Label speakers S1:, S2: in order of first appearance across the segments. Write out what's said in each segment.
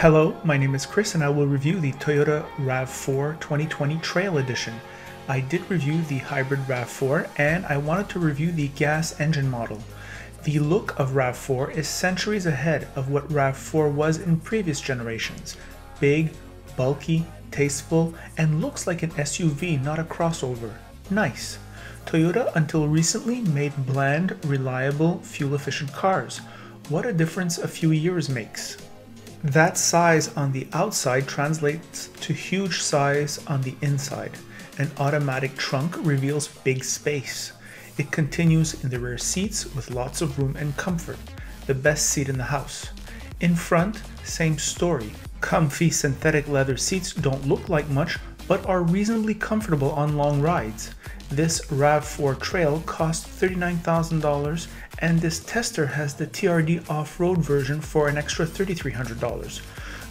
S1: Hello, my name is Chris and I will review the Toyota RAV4 2020 Trail Edition. I did review the hybrid RAV4 and I wanted to review the gas engine model. The look of RAV4 is centuries ahead of what RAV4 was in previous generations. Big, bulky, tasteful, and looks like an SUV, not a crossover. Nice. Toyota until recently made bland, reliable, fuel-efficient cars. What a difference a few years makes. That size on the outside translates to huge size on the inside. An automatic trunk reveals big space. It continues in the rear seats with lots of room and comfort. The best seat in the house. In front, same story. Comfy synthetic leather seats don't look like much, but are reasonably comfortable on long rides. This RAV4 Trail cost $39,000 and this tester has the TRD off-road version for an extra $3,300.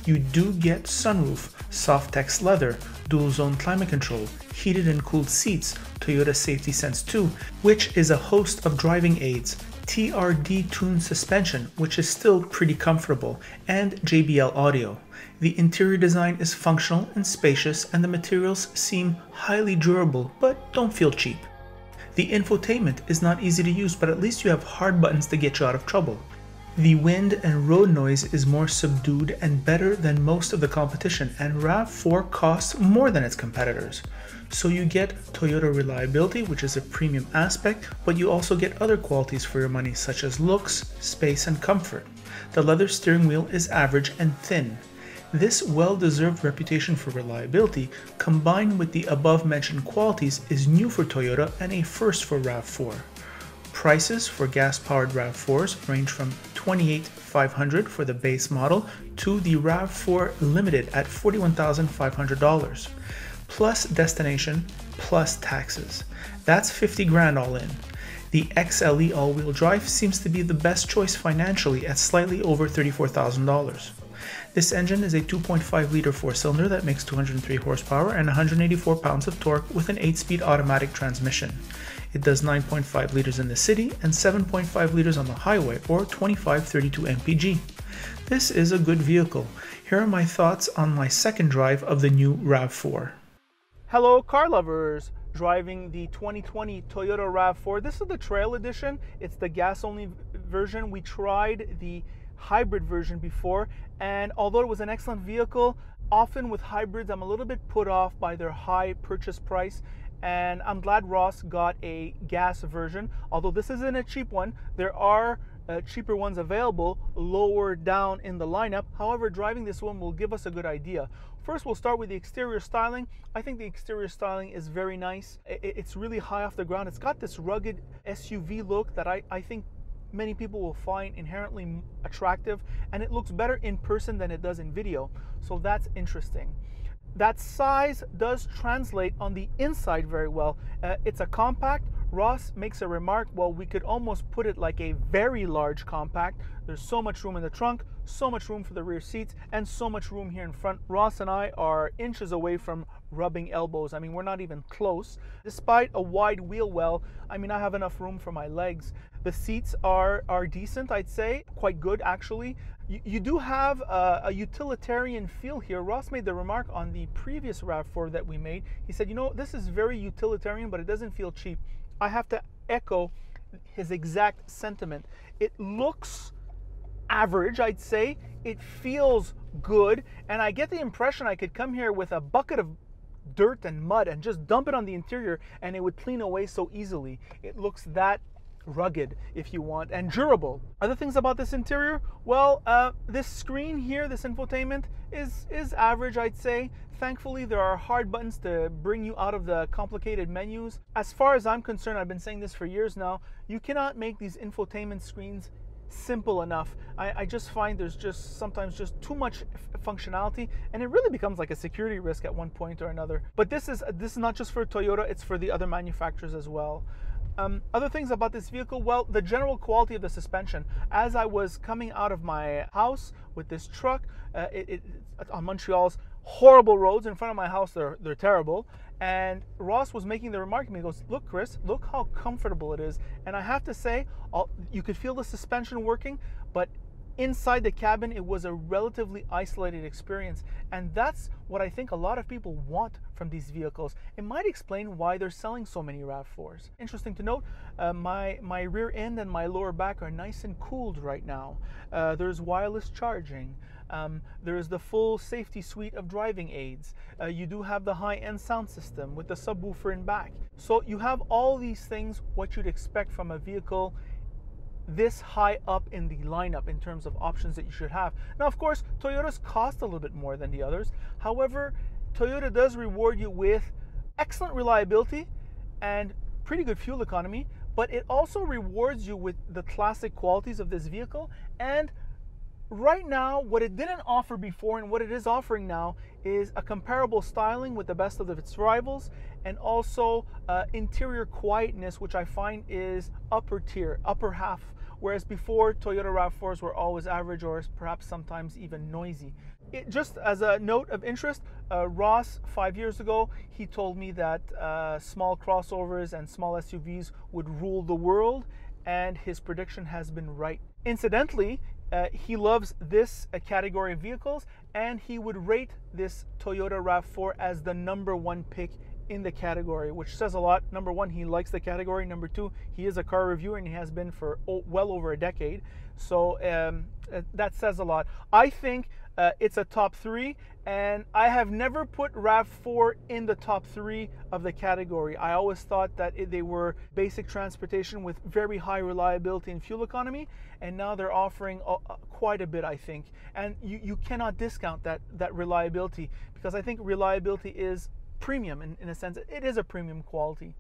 S1: You do get sunroof, Softex leather, dual zone climate control, heated and cooled seats, Toyota Safety Sense 2, which is a host of driving aids, TRD tuned suspension, which is still pretty comfortable, and JBL audio. The interior design is functional and spacious and the materials seem highly durable but don't feel cheap. The infotainment is not easy to use, but at least you have hard buttons to get you out of trouble. The wind and road noise is more subdued and better than most of the competition, and RAV4 costs more than its competitors. So you get Toyota reliability, which is a premium aspect, but you also get other qualities for your money such as looks, space, and comfort. The leather steering wheel is average and thin. This well-deserved reputation for reliability, combined with the above-mentioned qualities, is new for Toyota and a first for RAV4. Prices for gas-powered RAV4s range from $28,500 for the base model to the RAV4 Limited at $41,500, plus destination, plus taxes. That's $50 grand all in. The XLE all-wheel drive seems to be the best choice financially at slightly over $34,000. This engine is a 2.5-liter four-cylinder that makes 203 horsepower and 184 pounds of torque with an 8-speed automatic transmission. It does 9.5 liters in the city and 7.5 liters on the highway, or 2532 mpg. This is a good vehicle. Here are my thoughts on my second drive of the new RAV4.
S2: Hello car lovers! Driving the 2020 Toyota RAV4. This is the Trail Edition. It's the gas-only version. We tried the hybrid version before, and although it was an excellent vehicle, often with hybrids I'm a little bit put off by their high purchase price, and I'm glad Ross got a gas version. Although this isn't a cheap one, there are cheaper ones available lower down in the lineup. However, driving this one will give us a good idea. First, we'll start with the exterior styling. I think the exterior styling is very nice. It's really high off the ground. It's got this rugged SUV look that I think many people will find inherently attractive, and it looks better in person than it does in video, so that's interesting. That size does translate on the inside very well. It's a compact. Ross makes a remark, well, we could almost put it like a very large compact. There's so much room in the trunk, so much room for the rear seats, and so much room here in front. Ross and I are inches away from rubbing elbows. I mean, we're not even close. Despite a wide wheel well, I mean, I have enough room for my legs. The seats are decent, I'd say, quite good actually. You do have a utilitarian feel here. Ross made the remark on the previous RAV4 that we made. He said, you know, this is very utilitarian, but it doesn't feel cheap. I have to echo his exact sentiment. It looks average, I'd say. It feels good, and I get the impression I could come here with a bucket of dirt and mud and just dump it on the interior and it would clean away so easily. It looks that rugged, if you want, and durable. Other things about this interior? Well, this screen here, this infotainment, is average, I'd say. Thankfully, there are hard buttons to bring you out of the complicated menus. As far as I'm concerned, I've been saying this for years now, you cannot make these infotainment screens simple enough. I just find there's just sometimes just too much functionality, and it really becomes like a security risk at one point or another. But this is not just for Toyota, it's for the other manufacturers as well. Other things about this vehicle, well, the general quality of the suspension. As I was coming out of my house with this truck, on Montreal's horrible roads in front of my house, they're terrible. And Ross was making the remark to me, he goes, look Chris, look how comfortable it is. And I have to say, you could feel the suspension working, but inside the cabin, it was a relatively isolated experience, and that's what I think a lot of people want from these vehicles. It might explain why they're selling so many RAV4s. Interesting to note, my rear end and my lower back are nice and cooled right now. There's wireless charging. There's the full safety suite of driving aids. You do have the high-end sound system with the subwoofer in back. So you have all these things, what you'd expect from a vehicle this high up in the lineup in terms of options that you should have. Now, of course, Toyotas cost a little bit more than the others. However, Toyota does reward you with excellent reliability and pretty good fuel economy, but it also rewards you with the classic qualities of this vehicle. And right now, what it didn't offer before and what it is offering now is a comparable styling with the best of its rivals, and also interior quietness, which I find is upper tier, upper half, whereas before Toyota RAV4s were always average or perhaps sometimes even noisy. Just as a note of interest, Ross, 5 years ago, he told me that small crossovers and small SUVs would rule the world, and his prediction has been right. Incidentally, he loves this category of vehicles, and he would rate this Toyota RAV4 as the #1 pick in the category, which says a lot. Number one, he likes the category. Number two, he is a car reviewer and he has been for well over a decade. So that says a lot. I think it's a top 3, and I have never put RAV4 in the top 3 of the category. I always thought that they were basic transportation with very high reliability and fuel economy, and now they're offering quite a bit, I think. And you cannot discount that reliability, because I think reliability is premium in a sense. It is a premium quality.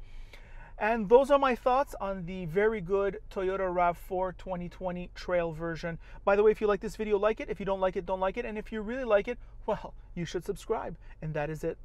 S2: And those are my thoughts on the very good Toyota RAV4 2020 Trail version. By the way, if you like this video, like it. If you don't like it, don't like it. And if you really like it, well, you should subscribe. And that is it.